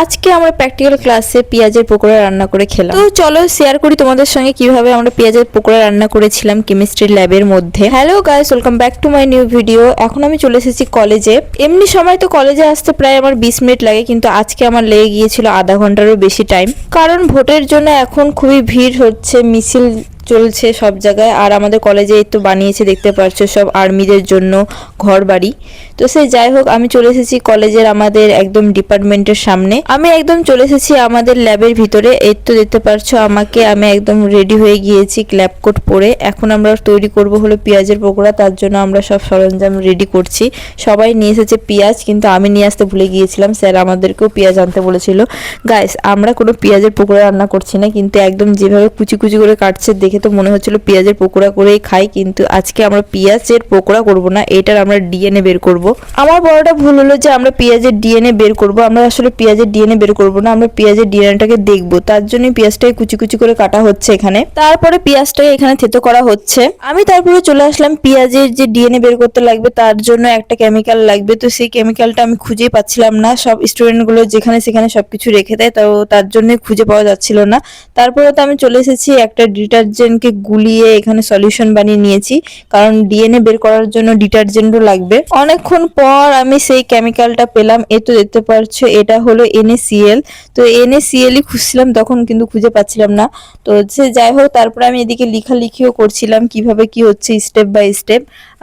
আজকে আমরা প্র্যাকটিক্যাল ক্লাসে পেঁয়াজের পকোড়া রান্না করে খেলাম। তো চলো শেয়ার করি তোমাদের সঙ্গে কিভাবে আমরা পেঁয়াজের পকোড়া রান্না করেছিলাম কেমিস্ট্রি ল্যাবের মধ্যে। Hello guys, welcome back to my new video. এখন আমি চলে এসেছি কলেজে। এমনি সময় তো কলেজে আসতে প্রায় আমার 20 মিনিট লাগে, কিন্তু আজকে আমার লেগে গিয়েছিল আধা ঘন্টারও বেশি টাইম, কারণ ভোটের জন্য এখন খুবই ভিড় হচ্ছে, মিছিল চলছে সব জায়গায়। আর আমাদের কলেজে এই তো বানিয়েছে, দেখতে পাচ্ছ, সব আর্মিদের জন্য ঘর বাড়ি। তো সে যাই হোক, আমি চলে এসেছি কলেজের আমাদের একদম ডিপার্টমেন্টের সামনে। আমি একদম চলে এসেছি আমাদের ল্যাবের ভিতরে। এই তো দেখতে পাচ্ছো আমাকে, আমি একদম রেডি হয়ে গিয়েছি ল্যাব কোট পরে। এখন আমরা তৈরি করব হলো পেঁয়াজের পকোড়া। তার জন্য আমরা সব সরঞ্জাম রেডি করছি। সবাই নিয়ে এসেছে পেঁয়াজ, কিন্তু আমি নিয়ে আসতে ভুলে গিয়েছিলাম। স্যার আমাদেরকেও পেঁয়াজ আনতে বলেছিল। গাইস, আমরা কোনো পেঁয়াজের পকোড়া রান্না করছি না, কিন্তু একদম যেভাবে কুচি কুচি করে কাটছে দেখে তো মনে হচ্ছিল পেঁয়াজের পকোড়া করেই খাই, কিন্তু আজকে আমরা পেঁয়াজের পকোড়া করব না, এটার আমরা ডিএনএ বের করব। আমার বড়টা ভুল হলো যে আমরা পেঁয়াজের ডিএনএ বের করব। আমরা আসলে পেঁয়াজের ডিএনএ বের করব না, আমরা পেঁয়াজের ডিএনএটাকে দেখব। তার জন্যই পেঁয়াজটাকে কুচি কুচি করে কাটা হচ্ছে এখানে। তারপরে পেঁয়াজটাকে এখানে থেতো করা হচ্ছে। আমি তারপরে চলে আসলাম পেঁয়াজের যে ডিএনএ বের করতে লাগবে তার জন্য একটা কেমিক্যাল লাগবে। তো সেই কেমিক্যালটা আমি খুঁজেই পাচ্ছিলাম না। সব স্টুডেন্টগুলো যেখানে সেখানে সবকিছু রেখে দেয়, তো তার জন্যই খুঁজে পাওয়া যাচ্ছিল না। তারপরে তো আমি চলে এসেছি একটা ডিটারজেন্টকে গুলিয়ে এখানে সলিউশন বানিয়ে নিয়েছি, কারণ ডিএনএ বের করার জন্য ডিটারজেন্টও লাগবে। অনেকক্ষণ পর আমি সেই কেমিক্যালটা পেলাম। এ তো দেখতে পাচ্ছো, এটা হলো NaCl। তো NaCl-ই খুঁজছিলাম তখন, কিন্তু খুঁজে পাচ্ছিলাম না। তো সে যাই হোক, তারপরে আমি এদিকে লেখালেখিও করছিলাম কিভাবে কি হচ্ছে স্টেপ বাই স্টেপ।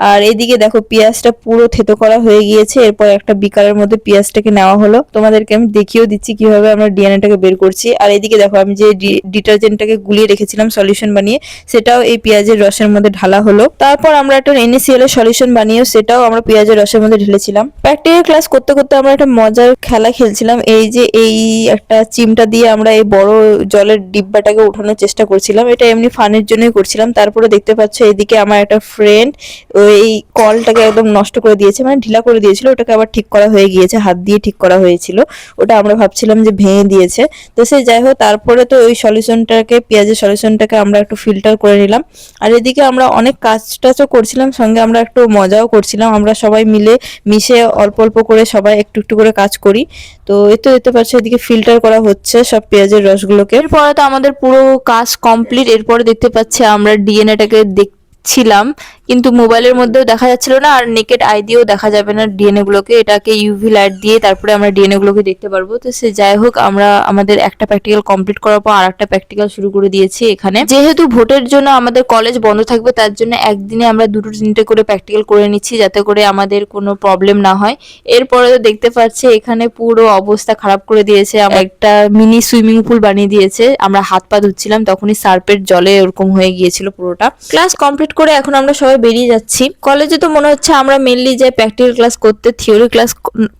আর এদিকে দেখো পেঁয়াজটা পুরো থেতো করা হয়ে গিয়েছে। এরপর একটা বিকারের মধ্যে পেঁয়াজটাকে নেওয়া হলো। তোমাদেরকে আমি দেখিয়েও দিচ্ছি কিভাবে আমরা ডিএনএটাকে বের করছি। আর এদিকে দেখো, আমি যে ডিটারজেন্টটাকে গুলিয়ে রেখেছিলাম সলিউশন বানিয়ে, সেটাও এই পেঁয়াজের রসের মধ্যে ঢালা হলো। তারপর আমরা একটা NaCl এর সলিউশন বানিয়েও সেটাও আমরা পেঁয়াজের রসের মধ্যে ঢেলেছিলাম। প্র্যাকটিক্যাল ক্লাস করতে করতে আমরা একটা মজার খেলা খেলছিলাম। এই যে এই একটা চিমটা দিয়ে আমরা এই বড় জলের ডিব্বাটাকে উঠানোর চেষ্টা করছিলাম। এটা এমনি ফানের জন্যই করছিলাম। তারপরে দেখতে পাচ্ছ এইদিকে আমার একটা ফ্রেন্ড ওই কলটাকে একদম নষ্ট করে দিয়েছে, মানে ঢিলা করে দিয়েছিল। ওটাকে আবার ঠিক করা হয়ে গিয়েছে, হাত দিয়ে ঠিক করা হয়েছিল। ওটা আমরা ভাবছিলাম যে ভেঙে দিয়েছে। তো সে যাই হোক, তারপরে তো ওই সলিউশনটাকে, পেঁয়াজের সলিউশনটাকে আমরা একটু ফিল্টার করে নিলাম। আর এদিকে আমরা অনেক কাজ টাজও করছিলাম, সঙ্গে আমরা একটু মজাও করছিলাম। আমরা সবাই মিলে মিশে অল্প অল্প করে সবাই একটু একটু করে কাজ করি। তো এই তো দেখতে পাচ্ছি এদিকে ফিল্টার করা হচ্ছে সব পেঁয়াজের রসগুলোকে। এরপরে তো আমাদের পুরো কাজ কমপ্লিট। এরপরে দেখতে পাচ্ছি আমরা ডিএনএটাকে দেখছিলাম, কিন্তু মোবাইলের মধ্যেও দেখা যাচ্ছিল না, আর নেকেড আই দিয়েও দেখা যাবে না ডিএনএ গুলোকে। এটাকে ইউভি লাইট দিয়ে তারপরে আমরা ডিএনএ গুলোকে দেখতে পারবো। তো সে যাই হোক, আমরা আমাদের একটা প্র্যাকটিক্যাল কমপ্লিট করার পর আরেকটা প্র্যাকটিক্যাল শুরু করে দিয়েছি এখানে। যেহেতু ভোটের জন্য আমাদের কলেজ বন্ধ থাকবে, তার জন্য একদিনে আমরা দুটো তিনটে করে প্র্যাকটিক্যাল করে নিচ্ছি, যাতে করে আমাদের কোনো প্রবলেম না হয়। এরপরে তো দেখতে পাচ্ছি এখানে পুরো অবস্থা খারাপ করে দিয়েছে। একটা মিনি সুইমিং পুল বানিয়ে দিয়েছে। আমরা হাত পা ধুচ্ছিলাম, তখনই সার্পের জলে ওরকম হয়ে গিয়েছিল পুরোটা। ক্লাস কমপ্লিট করে এখন আমরা সবাই বেরিয়ে যাচ্ছি। কলেজে তো মনে হচ্ছে আমরা মেনলি যাই প্র্যাকটিক্যাল ক্লাস করতে, থিওরি ক্লাস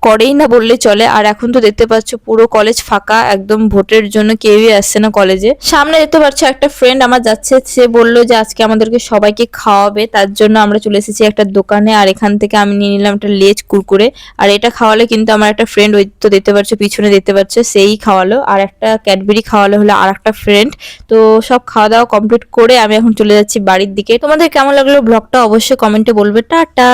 করেই না বললে চলে। আর এখন তো দেখতে পাচ্ছ পুরো কলেজ ফাঁকা, একদম ভোটের জন্য কেউই আসছে না কলেজে। সামনে দেখতে পাচ্ছ একটা ফ্রেন্ড আমার যাচ্ছে, সে বললো যে আজকে আমাদেরকে সবাইকে খাওয়াবে। তার জন্য আমরা চলে এসেছি একটা দোকানে। আর এখান থেকে আমি নিয়ে নিলাম একটা লেজ কুরকুরে। আর এটা খাওয়ালে কিন্তু আমার একটা ফ্রেন্ড, ওই তো দেখতে পাচ্ছ পিছনে দেখতে পাচ্ছ, সেই খাওয়ালো। আর একটা ক্যাডবেরি খাওয়ালো হলো আর একটা ফ্রেন্ড। তো সব খাওয়া দাওয়া কমপ্লিট করে আমি এখন চলে যাচ্ছি বাড়ির দিকে। তোমাদের কেমন লাগলো ব্লগটা অবশ্যই কমেন্টে বলবে। টাটা।